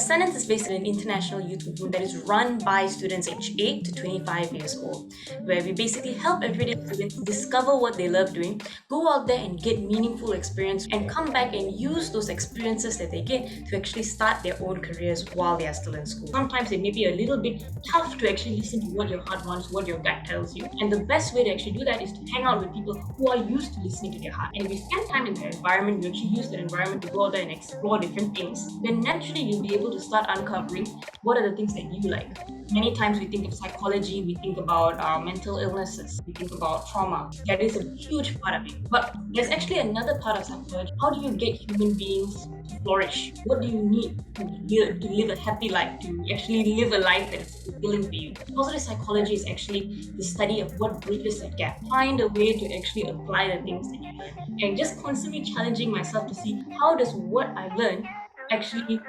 Ascendance is based on an international youth movement that is run by students aged 8 to 25 years old, where we basically help everyday students discover what they love doing, go out there and get meaningful experience, and come back and use those experiences that they get to actually start their own careers while they are still in school. Sometimes it may be a little bit tough to actually listen to what your heart wants, what your gut tells you. And the best way to actually do that is to hang out with people who are used to listening to their heart. And if you spend time in their environment, you actually use that environment to go out there and explore different things, then naturally you'll be able to start uncovering what are the things that you like. Many times we think of psychology, we think about mental illnesses, we think about trauma. That is a huge part of it. But there's actually another part of psychology. How do you get human beings to flourish? What do you need to live a happy life, to actually live a life that is fulfilling for you? Positive psychology is actually the study of what bridges that gap. Find a way to actually apply the things that you learn. And just constantly challenging myself to see how does what I learn actually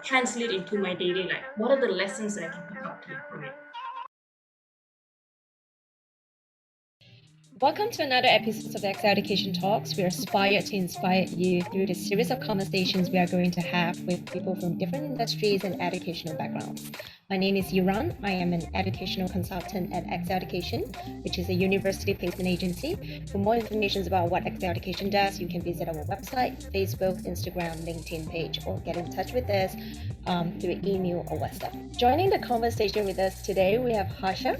translate into my daily life. What are the lessons that I can pick up from it? Welcome to another episode of the Excel Education Talks. We are aspired to inspire you through this series of conversations we are going to have with people from different industries and educational backgrounds. My name is Yuran. I am an educational consultant at Excel Education, which is a university placement agency. For more information about what Excel Education does, you can visit our website, Facebook, Instagram, LinkedIn page, or get in touch with us through email or WhatsApp. Joining the conversation with us today, we have Harsha,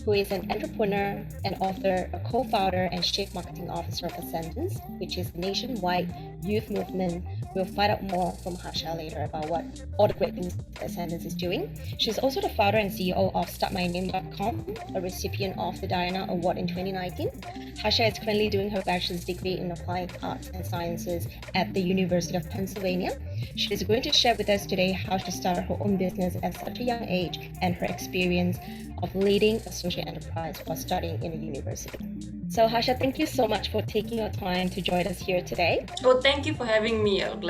who is an entrepreneur, an author, a co-founder, and chief marketing officer of Ascendance, which is a nationwide youth movement. We'll find out more from Harsha later about what all the great things Ascendance is doing. She's also the founder and CEO of StartMyName.com, a recipient of the Diana Award in 2019. Harsha is currently doing her bachelor's degree in applied arts and sciences at the University of Pennsylvania. She is going to share with us today how she started her own business at such a young age and her experience of leading a social enterprise while studying in a university. So Harsha, thank you so much for taking your time to join us here today. Oh, thank you for having me. I've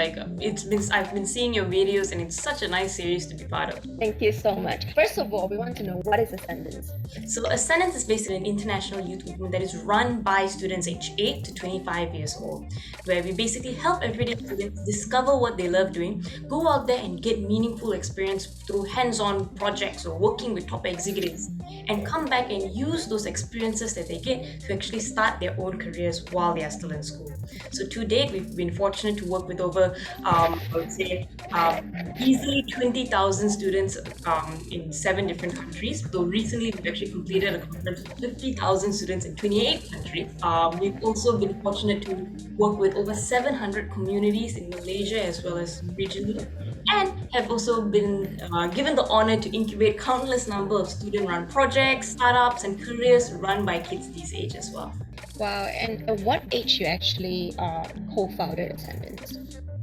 been seeing your videos and it's such a nice series to be part of. Thank you so much. First of all, we want to know, what is Ascendance? So Ascendance is based on an international youth movement that is run by students aged 8 to 25 years old, where we basically help everyday students discover what they love doing, go out there and get meaningful experience through hands-on projects or working with top executives, and come back and use those experiences that they get to actually start their own careers while they are still in school. So to date, we've been fortunate to work with over, easily 20,000 students in 7 different countries. So recently, we've actually completed a conference with 50,000 students in 28 countries. We've also been fortunate to work with over 700 communities in Malaysia as well as regionally, and have also been given the honor to incubate countless number of student-run projects, startups, and careers run by kids these age as well. Wow, and at what age you actually co-founded Ascendance?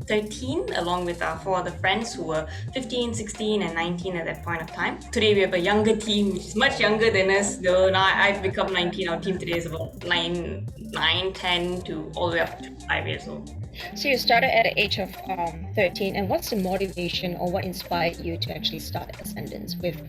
13, along with 4 other friends who were 15, 16, and 19 at that point of time. Today we have a younger team, which is much younger than us. Though now I've become 19, our team today is about 9, 10 to all the way up to 5 years old. So you started at the age of 13, and what's the motivation or what inspired you to actually start Ascendance with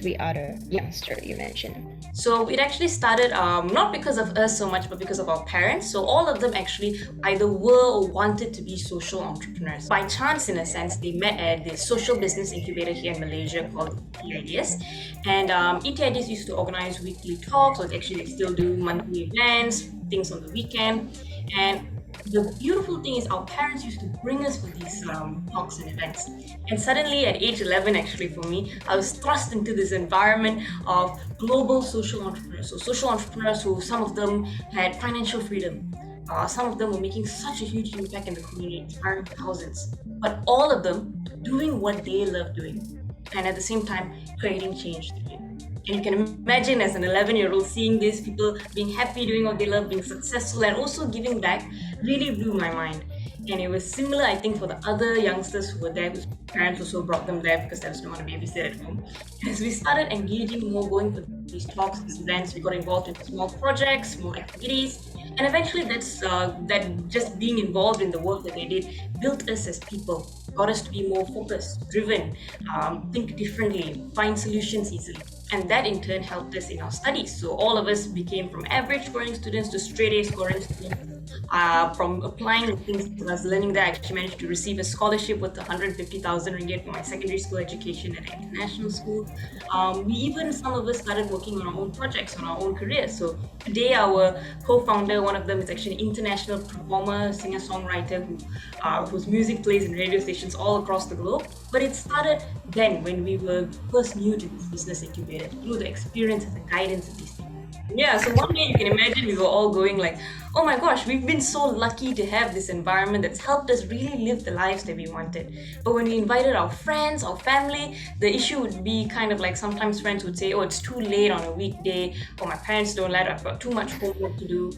3 other youngsters you mentioned? So it actually started not because of us so much, but because of our parents. So all of them actually either were or wanted to be social entrepreneurs. By chance, in a sense, they met at the social business incubator here in Malaysia called TEDx. And ETIDs used to organize weekly talks, or actually they still do monthly events, things on the weekend. And the beautiful thing is our parents used to bring us for these talks and events. And suddenly at age 11, actually for me, I was thrust into this environment of global social entrepreneurs. So social entrepreneurs who, some of them had financial freedom. Some of them were making such a huge impact in the community, inspiring thousands. But all of them doing what they love doing. And at the same time, creating change through it. And you can imagine as an 11-year-old seeing these people being happy, doing what they love, being successful, and also giving back really blew my mind. And it was similar, I think, for the other youngsters who were there, whose parents also brought them there because there was no one to babysit at home. As we started engaging more, going for these talks, these events, we got involved in small projects, small activities, and eventually that just being involved in the work that they did built us as people, got us to be more focused, driven, think differently, find solutions easily. And that in turn helped us in our studies. So all of us became from average scoring students to straight A scoring students. From applying the things that I was learning there, I actually managed to receive a scholarship worth 150,000 ringgit for my secondary school education at an international school. Some of us started working on our own projects, on our own careers. So today, our co-founder, one of them is actually an international performer, singer-songwriter whose music plays in radio stations all across the globe. But it started then when we were first new to this business incubator, through the experience and the guidance of these people. Yeah, so one day you can imagine we were all going like, oh my gosh, we've been so lucky to have this environment that's helped us really live the lives that we wanted. But when we invited our friends, our family, the issue would be kind of like sometimes friends would say, oh, it's too late on a weekday, or my parents don't let, I've got too much homework to do.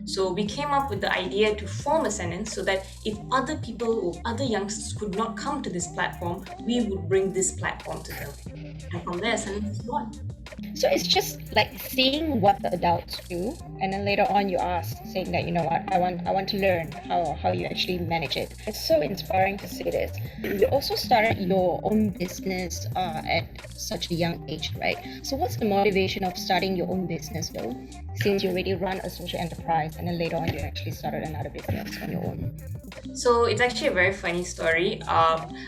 So we came up with the idea to form Ascendance so that if other people or other youngsters could not come to this platform, we would bring this platform to them. And from there, Ascendance is born. So it's just like seeing what the adults do, and then later on you ask, saying that, you know what, I want to learn how you actually manage it. It's so inspiring to see this. You also started your own business at such a young age, right? So what's the motivation of starting your own business, though? Since you already run a social enterprise, and then later on you actually started another business on your own. So it's actually a very funny story.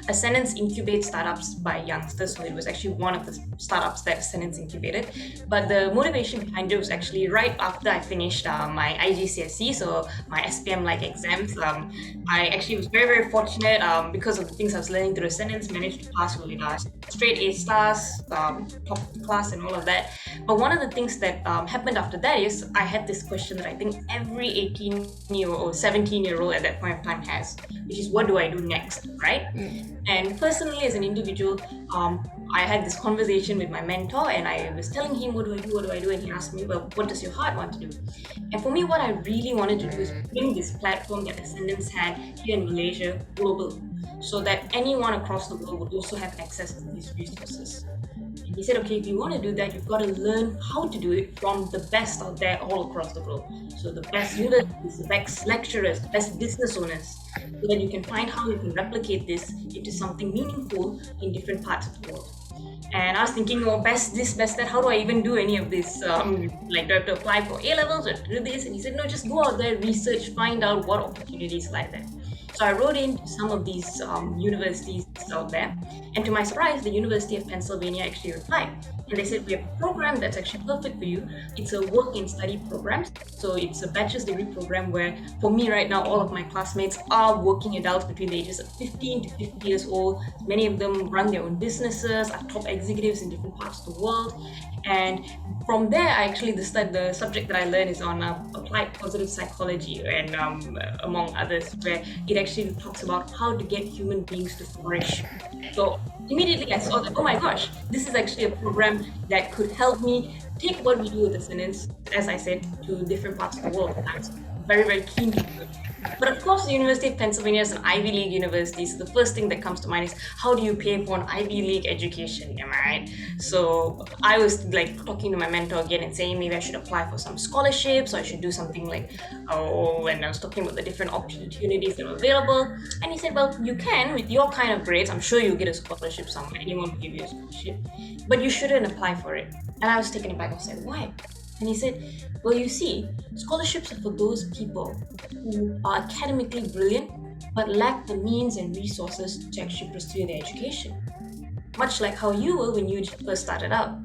Ascendance incubates startups by youngsters, so it was actually one of the startups that Ascendance incubated. But the motivation behind it was actually right after I finished my IGCSE, so my SPM-like exams. I actually was very, very fortunate because of the things I was learning through Ascendance, managed to pass with straight A stars, top of the class, and all of that. But one of the things that happened after that is I had this question that I think every 18-year-old or 17-year-old at that point of time has, which is what do I do next, right? And personally, as an individual, I had this conversation with my mentor, and I was telling him, what do I do? And he asked me, well, what does your heart want to do? And for me, what I really wanted to do is bring this platform that Ascendance had here in Malaysia global, so that anyone across the world would also have access to these resources. And he said, okay, if you want to do that, you've got to learn how to do it from the best out there all across the globe. So the best universities, the best lecturers, the best business owners, so that you can find how you can replicate this into something meaningful in different parts of the world. And I was thinking, oh, best this, best that, how do I even do any of this? Like, do I have to apply for A-levels or do this? And he said, no, just go out there, research, find out what opportunities lie there. So I wrote into some of these universities out there, and to my surprise, the University of Pennsylvania actually replied. And they said, we have a program that's actually perfect for you. It's a work and study program. So it's a bachelor's degree program where, for me right now, all of my classmates are working adults between the ages of 15 to 50 years old. Many of them run their own businesses, are top executives in different parts of the world. And from there, the subject that I learned is on applied positive psychology, and among others, where it actually talks about how to get human beings to flourish. So immediately I saw that, oh my gosh, this is actually a program that could help me take what we do with Ascendance, as I said, to different parts of the world. I was very, very keen to do it. But of course, the University of Pennsylvania is an Ivy League university, so the first thing that comes to mind is, how do you pay for an Ivy League education, am I right? So I was like talking to my mentor again and saying maybe I should apply for some scholarships, or I should do something like, and I was talking about the different opportunities that are available. And he said, well, you can, with your kind of grades, I'm sure you'll get a scholarship somewhere, anyone will give you a scholarship, but you shouldn't apply for it. And I was taken aback. I said, why? And he said, well, you see, scholarships are for those people who are academically brilliant but lack the means and resources to actually pursue their education. Much like how you were when you first started out.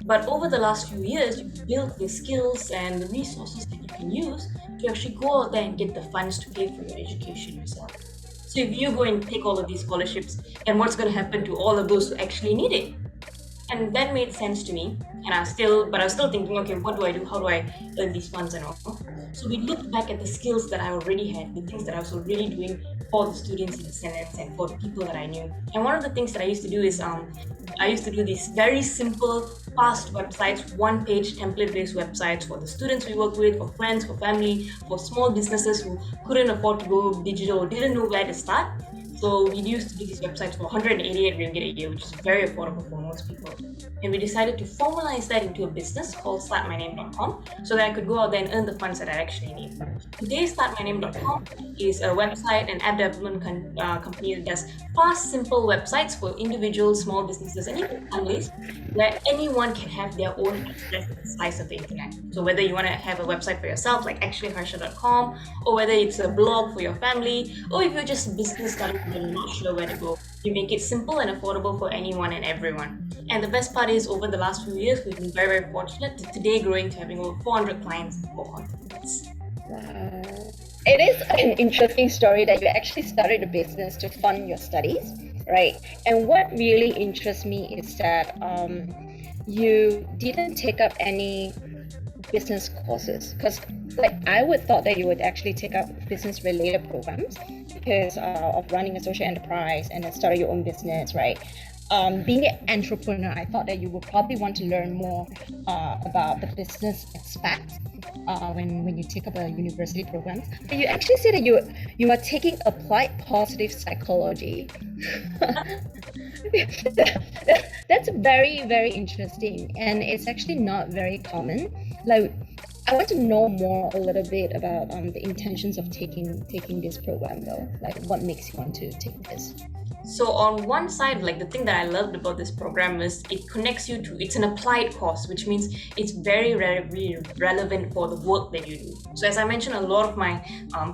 But over the last few years, you've built the skills and the resources that you can use to actually go out there and get the funds to pay for your education yourself. So if you go and take all of these scholarships, and what's going to happen to all of those who actually need it? And that made sense to me, and I was still thinking, okay, what do I do? How do I earn these funds and all? So we looked back at the skills that I already had, the things that I was already doing for the students in Ascendance and for the people that I knew. And one of the things that I used to do is, I used to do these very simple, fast websites, one-page template-based websites for the students we work with, for friends, for family, for small businesses who couldn't afford to go digital or didn't know where to start. So we used to do these websites for 188 ringgit a year, which is very affordable for most people. And we decided to formalize that into a business called startmyname.com so that I could go out there and earn the funds that I actually need. Today, startmyname.com is a website and app development company that does fast, simple websites for individuals, small businesses, and even families where anyone can have their own access to the slice of the internet. So whether you want to have a website for yourself, like actuallyharsha.com, or whether it's a blog for your family, or if you're just a business starting and you're not sure where to go, you make it simple and affordable for anyone and everyone. And the best part is, over the last few years, we've been very, very fortunate to today growing to having over 400 clients and 4 continents. Wow. It is an interesting story that you actually started a business to fund your studies, right? And what really interests me is that you didn't take up any business courses, because I would thought that you would actually take up business related programs because of running a social enterprise and then starting your own business, right? Being an entrepreneur, I thought that you would probably want to learn more about the business aspects when you take up a university program. But you actually say that you are taking applied positive psychology. That's very, very interesting, and it's actually not very common. I want to know more a little bit about the intentions of taking this program though. What makes you want to take this? So on one side, the thing that I loved about this program is it connects you to, it's an applied course, which means it's very, very relevant for the work that you do. So as I mentioned, a lot of my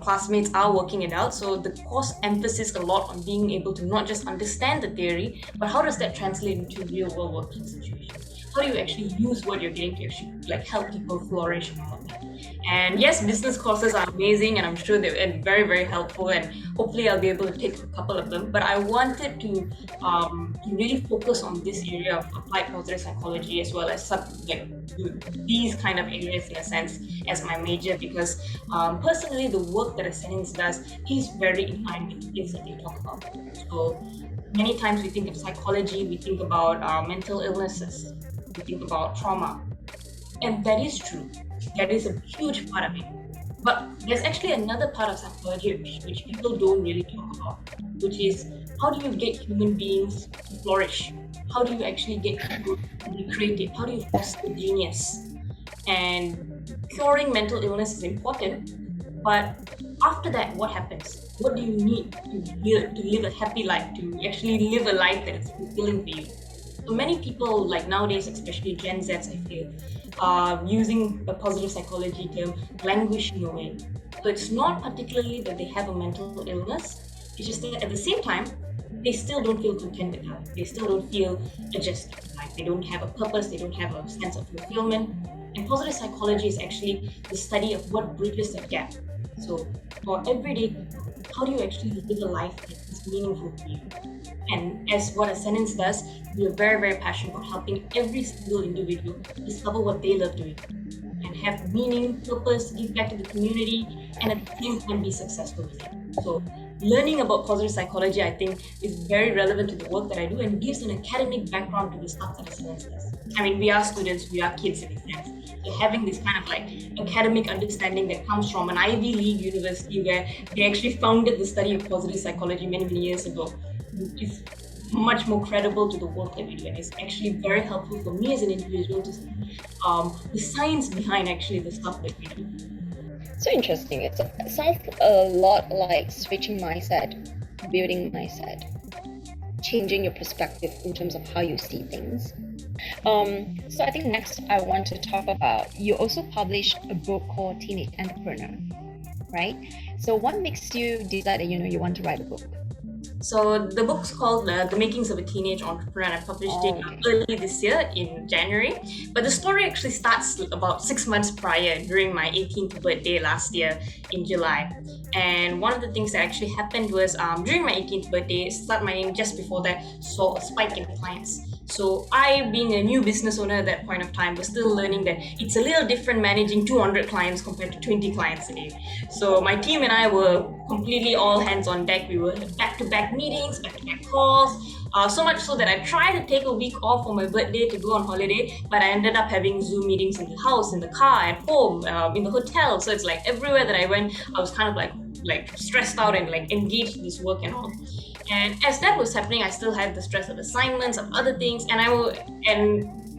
classmates are working adults, so the course emphasizes a lot on being able to not just understand the theory, but how does that translate into real world working situations? How do you actually use what you're getting to actually help people flourish and all of that? And yes, business courses are amazing, and I'm sure they're very, very helpful, and hopefully I'll be able to take a couple of them. But I wanted to really focus on this area of applied positive psychology, as well as these kind of areas in a sense as my major, because personally the work that Ascendance does is very in line with the things that they talk about. So many times we think of psychology, we think about mental illnesses, we think about trauma, and that is true. That is a huge part of it. But there's actually another part of psychology which people don't really talk about, which is how do you get human beings to flourish? How do you actually get people to be creative? How do you foster genius? And curing mental illness is important, but after that, what happens? What do you need to live a happy life, to actually live a life that is fulfilling for you? So many people, nowadays, especially Gen Zs, I feel, are using the positive psychology term languishing away. So it's not particularly that they have a mental illness, it's just that at the same time, they still don't feel content with life. They still don't feel adjusted to life. They don't have a purpose, they don't have a sense of fulfillment. And positive psychology is actually the study of what bridges that gap. So for everyday people, how do you actually live a life that is meaningful to you? And as what Ascendance does, we are very, very passionate about helping every single individual discover what they love doing and have meaning, purpose, give back to the community, and at the same time be successful with it. So learning about positive psychology, I think, is very relevant to the work that I do and gives an academic background to the stuff that Ascendance does. I mean, we are students, we are kids in a sense. So having this kind of academic understanding that comes from an Ivy League university where they actually founded the study of positive psychology many, many years ago is much more credible to the work that we do, and it's actually very helpful for me as an individual to see the science behind actually the stuff that we do. So interesting. It sounds a lot like switching mindset, building mindset, changing your perspective in terms of how you see things. So I think next I want to talk about, you also published a book called Teenage Entrepreneur, right? So what makes you decide that you want to write a book? So the book's called The Makings of a Teenage Entrepreneur, and I published it early this year in January. But the story actually starts about 6 months prior, during my 18th birthday last year in July. And one of the things that actually happened was during my 18th birthday, Start My Name just before that saw a spike in clients. So I, being a new business owner at that point of time, was still learning that it's a little different managing 200 clients compared to 20 clients a day. So my team and I were completely all hands on deck. We were back-to-back meetings, back-to-back calls, so much so that I tried to take a week off for my birthday to go on holiday, but I ended up having Zoom meetings in the house, in the car, at home, in the hotel. So it's everywhere that I went, I was kind of like stressed out and like engaged in this work and all. And as that was happening, I still had the stress of assignments, of other things, and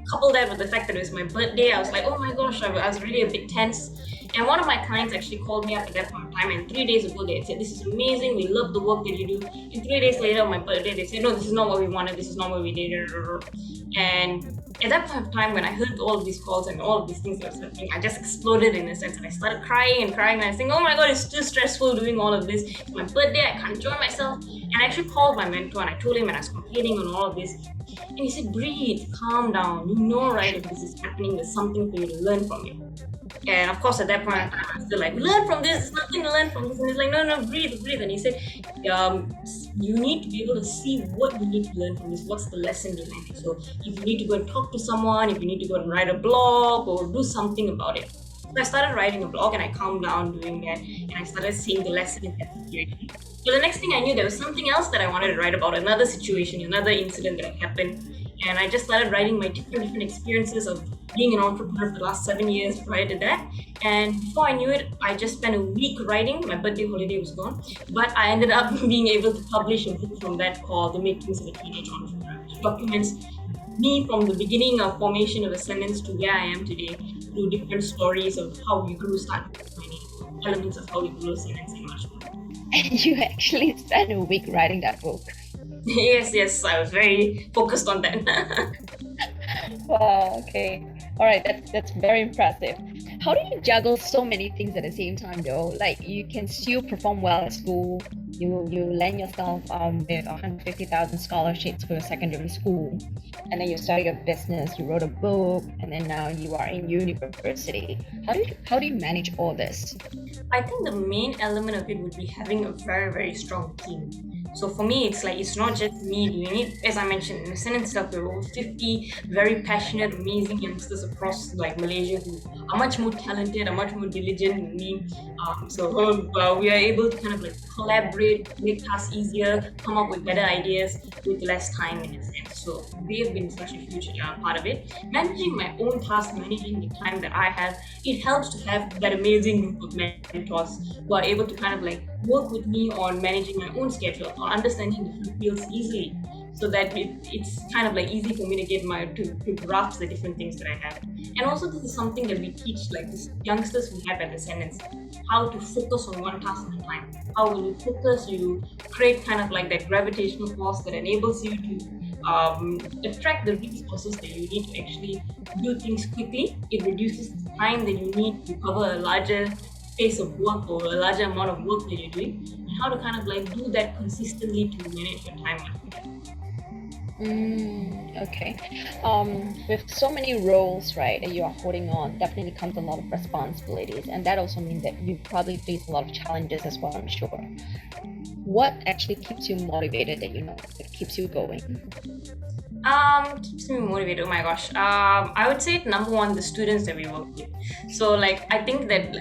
couple that with the fact that it was my birthday, I was like, oh my gosh, I was really a bit tense. And one of my clients actually called me up at that point in time, and 3 days ago they had said, this is amazing, we love the work that you do. And 3 days later on my birthday, they said, no, this is not what we wanted, this is not what we did. And at that point in time, when I heard all of these calls and all of these things that was happening, I just exploded in a sense, and I started crying and crying, and I was thinking, oh my god, it's too stressful doing all of this. It's my birthday, I can't enjoy myself. And I actually called my mentor and I told him, and I was complaining on all of this. And he said, breathe, calm down. You know, right, if this is happening, there's something for you to learn from it. And of course, at that point, I was still like, learn from this, there's nothing to learn from this. And he's like, no, breathe. And he said, you need to be able to see what you need to learn from this, what's the lesson behind it. So if you need to go and talk to someone, if you need to go and write a blog or do something about it. So I started writing a blog and I calmed down doing that, and I started seeing the lesson in that situation. So the next thing I knew, there was something else that I wanted to write about, another situation, another incident that happened. And I just started writing my different experiences of being an entrepreneur for the last 7 years prior to that. And before I knew it, I just spent a week writing. My birthday holiday was gone. But I ended up being able to publish a book from that called The Makings of a Teenage Entrepreneur, which documents me from the beginning of formation of Ascendance to where I am today, through different stories of how we grew, started defining elements of how we grew Ascendance and much more. And you actually spent a week writing that book. Yes, I was very focused on that. Wow, okay. All right, that's very impressive. How do you juggle so many things at the same time though? Like you can still perform well at school, you land yourself with 150,000 scholarships for your secondary school, and then you started a business, you wrote a book, and then now you are in university. How do you manage all this? I think the main element of it would be having a very, very strong team. So for me, it's not just me doing it. As I mentioned, in Ascendance itself, there are over 50 very passionate, amazing youngsters across like Malaysia who are much more talented, are much more diligent than me. We are able to kind of like collaborate, make tasks easier, come up with better ideas with less time in a sense. So they have been such a huge part of it. Managing my own tasks, managing the time that I have, it helps to have that amazing group of mentors who are able to kind of like work with me on managing my own schedule, on understanding different fields easily, so that it's kind of like easy for me to get to grasp the different things that I have. And also this is something that we teach like these youngsters we have at Ascendance, how to focus on one task at a time. How when you focus, you create kind of like that gravitational force that enables you to attract the resources that you need to actually do things quickly. It reduces the time that you need to cover a larger space of work or a larger amount of work that you're doing, and how to kind of like do that consistently to manage your time. Okay. With so many roles, right, that you are holding on, definitely comes a lot of responsibilities, and that also means that you probably face a lot of challenges as well, I'm sure. What actually keeps you motivated, that keeps you going? Keeps me motivated. Oh my gosh. I would say number one, the students that we work with. So like I think that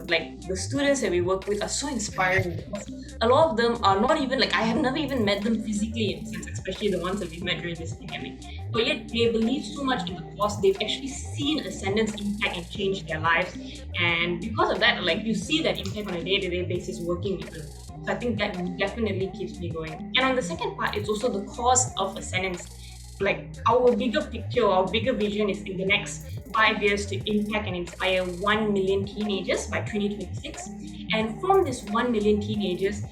like the students that we work with are so inspiring, because a lot of them are not even like, I have never even met them physically in a sense, especially the ones that we've met during this pandemic. But yet they believe so much in the cause. They've actually seen Ascendance impact and change their lives, and because of that, like you see that impact on a day-to-day basis working with them. So I think that definitely keeps me going. And on the second part, it's also the cause of Ascendance. Like our bigger picture, our bigger vision is in the next 5 years to impact and inspire 1 million teenagers by 2026. And from this 1 million teenagers,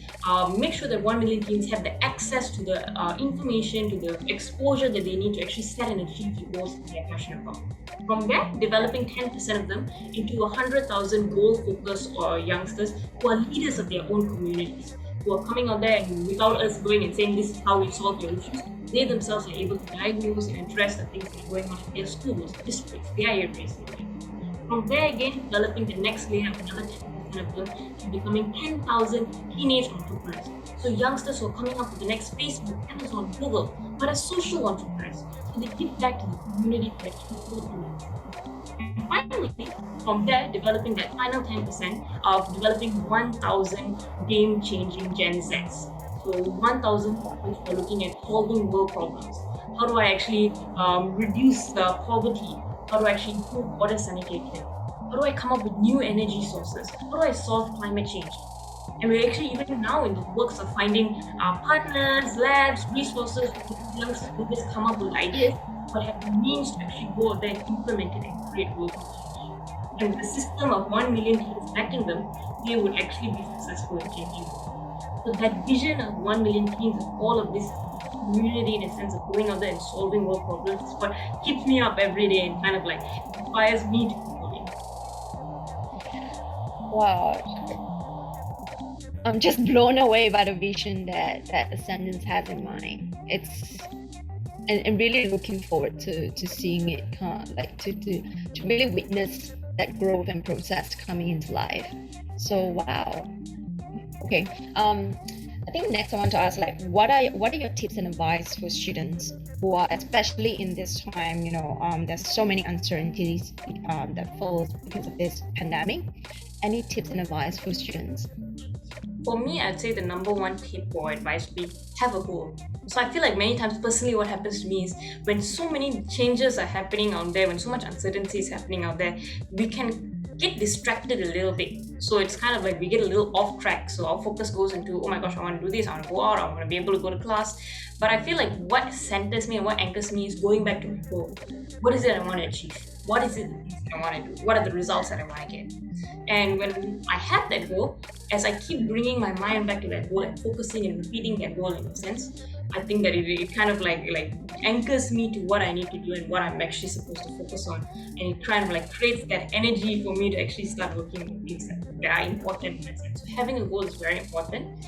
make sure that 1 million teens have the access to the information, to the exposure that they need to actually set and achieve the goals that they're passionate about. From there, developing 10% of them into 100,000 goal-focused youngsters who are leaders of their own communities, who are coming out there and without us going and saying this is how we solve your issues, they themselves are able to diagnose and address the things that are going on in their schools, districts, their areas. From there again, developing the next layer of another 10% of them to becoming 10,000 teenage entrepreneurs. So youngsters who are coming up with the next Facebook, Amazon, Google, but as social entrepreneurs. So they give back to the community that people do. And finally, from there, developing that final 10% of developing 1,000 game-changing Gen Zs. So 1,000 people who are looking at solving world problems. How do I actually reduce the poverty? How do I actually improve water sanitation? How do I come up with new energy sources? How do I solve climate change? And we're actually even now in the works of finding partners, labs, resources for youngsters who just come up with ideas, but have the means to actually go out there and implement it and create global change. And with a system of 1 million teens backing them, they would actually be successful in changing the world. So that vision of 1 million teens of all of this community in a sense of going out there and solving world problems is what keeps me up every day and kind of like inspires me to keep going. Wow. I'm just blown away by the vision that Ascendance has in mind. It's and really looking forward to seeing it to really witness that growth and process coming into life. So wow. Okay. I think next I want to ask, like, what are your tips and advice for students who are, especially in this time, there's so many uncertainties that follows because of this pandemic. Any tips and advice for students? For me, I'd say the number one tip or advice would be have a goal. So I feel like many times personally what happens to me is when so many changes are happening out there, when so much uncertainty is happening out there, we can get distracted a little bit. So it's kind of like we get a little off track. So our focus goes into, oh my gosh, I want to do this, I want to go out, I want to be able to go to class. But I feel like what centers me and what anchors me is going back to my goal. What is it I want to achieve? What is it that I want to do? What are the results that I want to get? And when I have that goal, as I keep bringing my mind back to that goal and focusing and repeating that goal in a sense, I think that it kind of like anchors me to what I need to do and what I'm actually supposed to focus on, and it kind of like creates that energy for me to actually start working on things that are important in that sense. So having a goal is very important.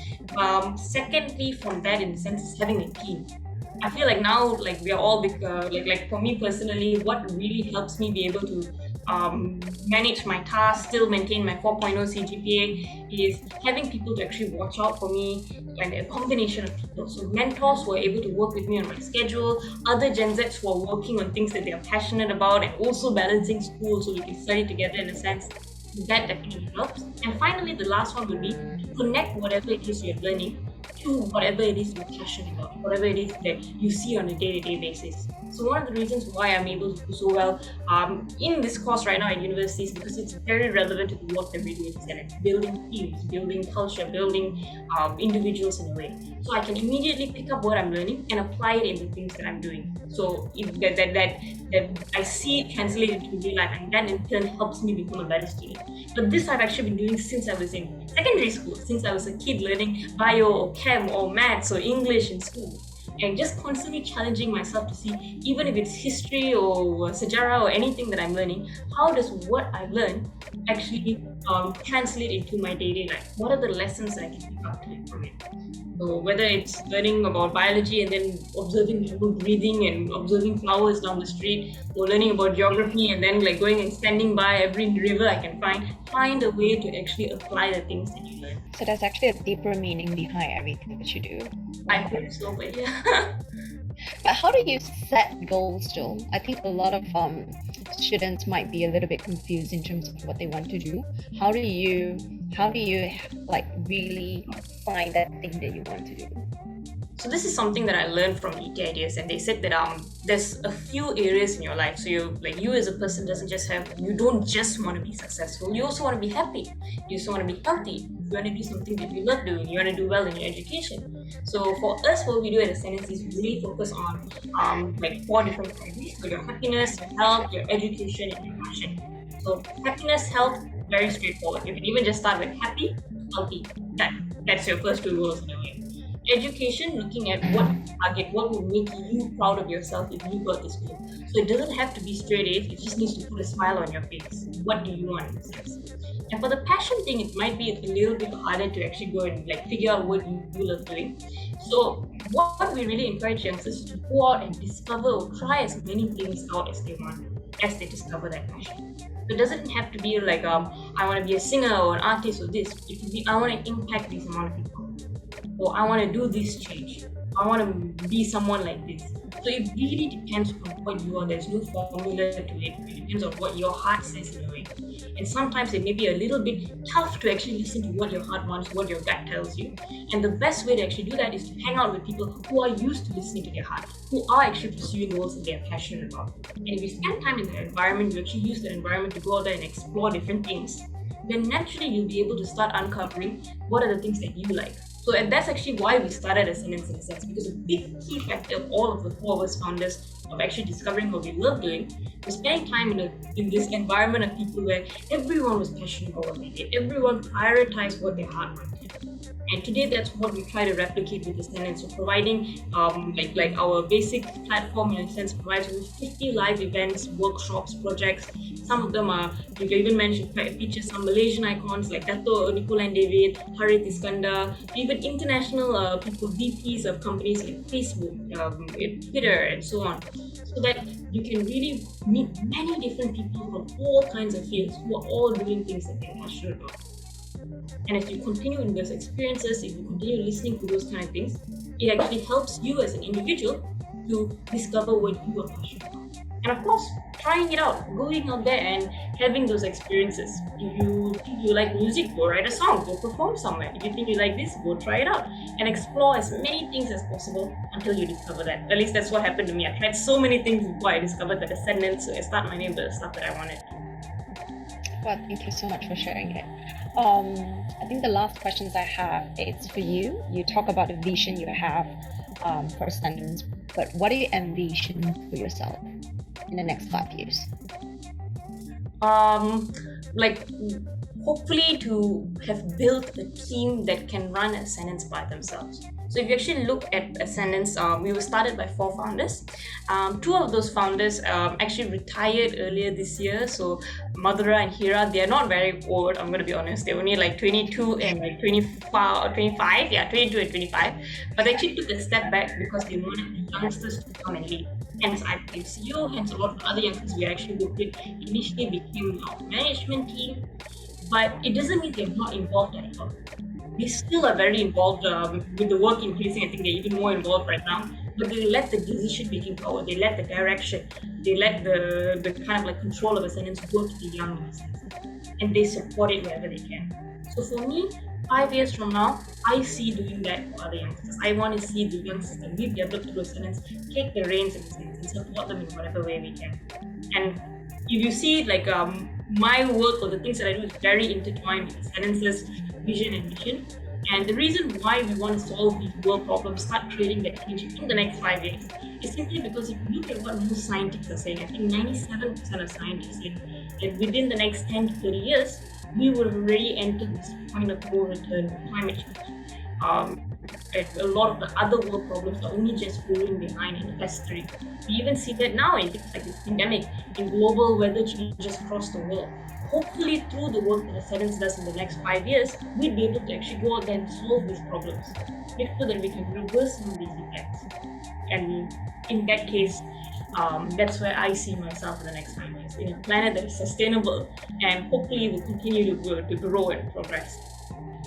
Secondly, from that in the sense is having a team. I feel like now, like we are all like for me personally, what really helps me be able to manage my tasks, still maintain my 4.0 CGPA is having people to actually watch out for me, and a combination of people. So mentors who are able to work with me on my schedule, other Gen Zs who are working on things that they are passionate about and also balancing school so we can study together in a sense. That definitely helps. And finally, the last one would be connect whatever it is you're learning to whatever it is you're passionate about, whatever it is that you see on a day-to-day basis. So one of the reasons why I'm able to do so well in this course right now at university is because it's very relevant to the work that we do in Ascendance, building teams, building culture, building individuals in a way. So I can immediately pick up what I'm learning and apply it in the things that I'm doing. So that I see it translated to real life, and that in turn helps me become a better student. But this I've actually been doing since I was in secondary school, since I was a kid learning bio or chem or maths or English in school. And just constantly challenging myself to see, even if it's history or sejarah or anything that I'm learning, how does what I learn actually translate into my daily life? What are the lessons that I can pick up from it? So whether it's learning about biology and then observing people breathing and observing flowers down the street, or learning about geography and then like going and standing by every river I can find a way to actually apply the things that you learn. So there's actually a deeper meaning behind everything that you do. I hope so, but yeah. But how do you set goals, Joe? I think a lot of students might be a little bit confused in terms of what they want to do. How do you like really find that thing that you want to do? So this is something that I learned from ET Ideas, and they said that there's a few areas in your life. So you as a person you don't just want to be successful. You also want to be happy. You also want to be healthy. You want to do something that you love doing. You want to do well in your education. So for us, what we do at Ascendance is really focus on like 4 different categories: so your happiness, your health, your education, and your passion. So happiness, health, very straightforward. You can even just start with happy, healthy. That's your first 2 goals in a way. Education, looking at what will make you proud of yourself if you got this goal. So it doesn't have to be straight A's, it just needs to put a smile on your face. What do you want in this sense? And for the passion thing, it might be a little bit harder to actually go and like figure out what you love doing. So what we really encourage youngsters is to go out and discover or try as many things out as they want, as they discover that passion. It doesn't have to be like I want to be a singer or an artist or this. It could be I want to impact these amount of people, or I want to do this change. I want to be someone like this. So it really depends on what you are. There's no formula to it. It depends on what your heart says in a way. And sometimes it may be a little bit tough to actually listen to what your heart wants, what your gut tells you. And the best way to actually do that is to hang out with people who are used to listening to their heart, who are actually pursuing goals that they are passionate about. And if you spend time in that environment, you actually use that environment to go out there and explore different things. then naturally you'll be able to start uncovering what are the things that you like. So, and that's actually why we started Ascendance in a sense, because a big key factor of all of the four of us founders of actually discovering what we love doing was spending time in this environment of people where everyone was passionate about what they did, everyone prioritized what their heart wanted. And today, that's what we try to replicate with Ascendance. So providing like our basic platform in a sense provides over 50 live events, workshops, projects. Some of them are, you can even mention, feature some Malaysian icons like Dato Nicole and David, Harith Iskandar, even international people, VPs of companies like Facebook, Twitter, and so on. So that you can really meet many different people from all kinds of fields who are all doing things that they're passionate about. And if you continue in those experiences, if you continue listening to those kind of things, it actually helps you as an individual to discover what you are passionate about. And of course, trying it out, going out there and having those experiences. If you think you like music, go write a song, go perform somewhere. If you think you like this, go try it out and explore as many things as possible until you discover that. At least that's what happened to me. I tried so many things before I discovered that Ascendance, so I started my name with the stuff that I wanted. Well, thank you so much for sharing it. I think the last questions I have is for you. You talk about the vision you have for Ascendance, but what do you envision for yourself in the next 5 years? Like hopefully to have built a team that can run Ascendance by themselves. So if you actually look at Ascendance, we were started by 4 founders. 2 of those founders actually retired earlier this year. So Madhura and Hira, they're not very old, I'm going to be honest. They're only like 22 and like 25, yeah, 22 and 25. But they actually took a step back because they wanted the youngsters to come and lead. Hence, I became CEO, hence a lot of other youngsters we actually worked with initially became our management team. But it doesn't mean they're not involved at all. They still are very involved with the work increasing. I think they're even more involved right now. But they let the decision-making power, they let the direction, they let the kind of like control of Ascendance go to the young youngsters. And they support it wherever they can. So for me, 5 years from now, I see doing that for other youngsters. I want to see the youngsters that we've developed through Ascendance take the reins in Ascendance and support them in whatever way we can. And if you see like my work or the things that I do is very intertwined with Ascendance's vision and mission. And the reason why we want to solve these world problems, start creating that change in the next 5 years, is simply because if you look at what most scientists are saying, I think 97% of scientists say that within the next 10 to 30 years, we will already enter this point of no return with climate change. A lot of the other world problems are only just falling behind in history. We even see that now in things like this pandemic, in global weather changes across the world. Hopefully, through the work that Ascendance does in the next 5 years, we'll be able to actually go out there and solve these problems, make sure that we can reverse some of these effects. And in that case, that's where I see myself in the next 5 years, in a planet that is sustainable and hopefully will continue to grow and progress.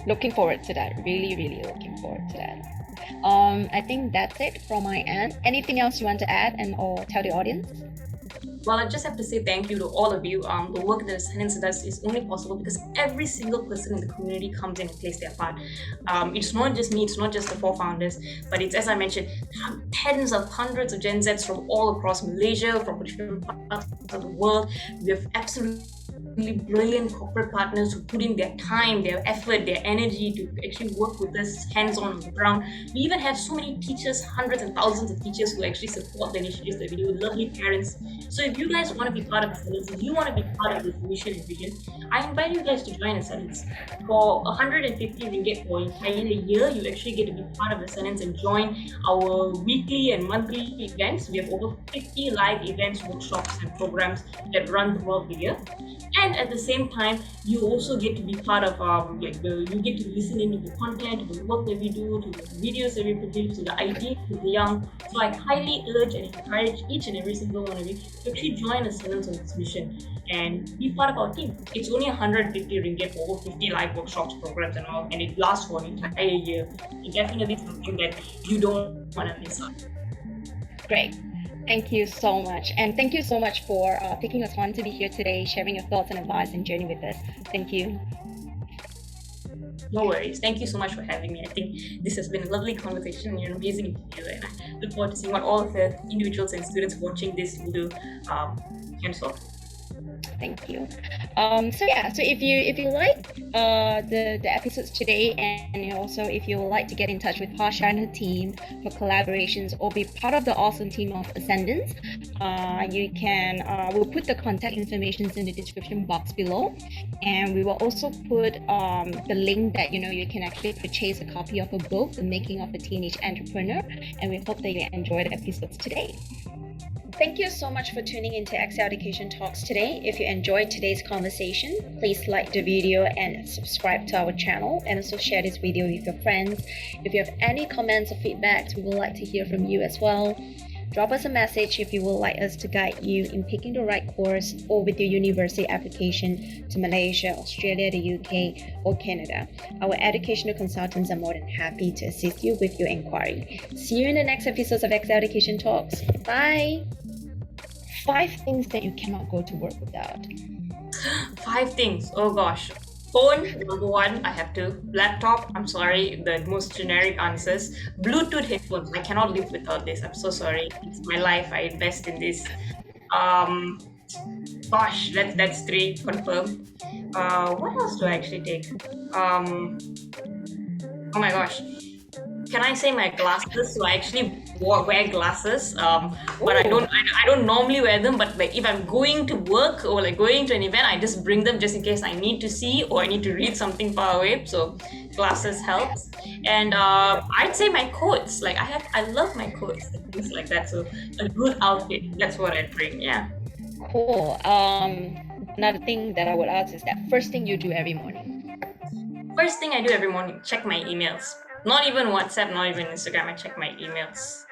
Looking forward to that. Really, really looking forward to that. I think that's it from my end. Anything else you want to add or tell the audience? Well, I just have to say thank you to all of you. The work that Ascendance does is only possible because every single person in the community comes in and plays their part. It's not just me, it's not just the 4 founders, but it's, as I mentioned, tens of hundreds of Gen Zs from all across Malaysia, from different parts of the world. We have absolutely brilliant corporate partners who put in their time, their effort, their energy to actually work with us hands-on the ground. We even have so many teachers, hundreds and thousands of teachers who actually support the initiatives that we do, lovely parents. So if you guys want to be part of Ascendance, if you want to be part of this mission and vision, I invite you guys to join Ascendance. For 150 ringgit for an entire year, you actually get to be part of Ascendance and join our weekly and monthly events. We have over 50 live events, workshops, and programs that run throughout the year. And at the same time, you also get to be part of you get to listen into the content, to the work that we do, to the videos that we produce, to the ideas to the young. So I highly urge and encourage each and every single one of you to actually join Ascendance on this mission and be part of our team. It's only 150 ringgit for over 50 live workshops, programs and all, and it lasts for an entire year. It's definitely something that you don't want to miss out. Great. Thank you so much. And thank you so much for taking the time to be here today, sharing your thoughts and advice and journey with us. Thank you. No worries. Thank you so much for having me. I think this has been a lovely conversation. You're an amazing interviewer, and I look forward to seeing what all of the individuals and students watching this will do hands-on. Thank you. So if you like the episodes today, and also if you would like to get in touch with Harsha and her team for collaborations or be part of the awesome team of Ascendance, you can we'll put the contact information in the description box below, and we will also put the link that you can actually purchase a copy of a book, The Making of a Teenage Entrepreneur, and we hope that you enjoyed the episodes today. Thank you so much for tuning into Excel Education Talks today. If you enjoyed today's conversation, please like the video and subscribe to our channel, and also share this video with your friends. If you have any comments or feedbacks, we would like to hear from you as well. Drop us a message if you would like us to guide you in picking the right course or with your university application to Malaysia, Australia, the UK, or Canada. Our educational consultants are more than happy to assist you with your inquiry. See you in the next episodes of Excel Education Talks. Bye! 5 things that you cannot go to work without. 5 things. Oh gosh. Phone, number 1, I have to. Laptop, I'm sorry, the most generic answers. Bluetooth headphones, I cannot live without this. I'm so sorry. It's my life. I invest in this. Gosh, that's 3 confirmed. What else do I actually take? Oh my gosh. Can I say my glasses? So I actually wear glasses, but I don't normally wear them. But like if I'm going to work or like going to an event, I just bring them just in case I need to see or I need to read something far away. So glasses helps. And I'd say my coats. Like I love my coats and things like that. So a good outfit. That's what I'd bring. Yeah. Cool. Another thing that I would ask is that first thing you do every morning. First thing I do every morning, check my emails. Not even WhatsApp, not even Instagram. I check my emails.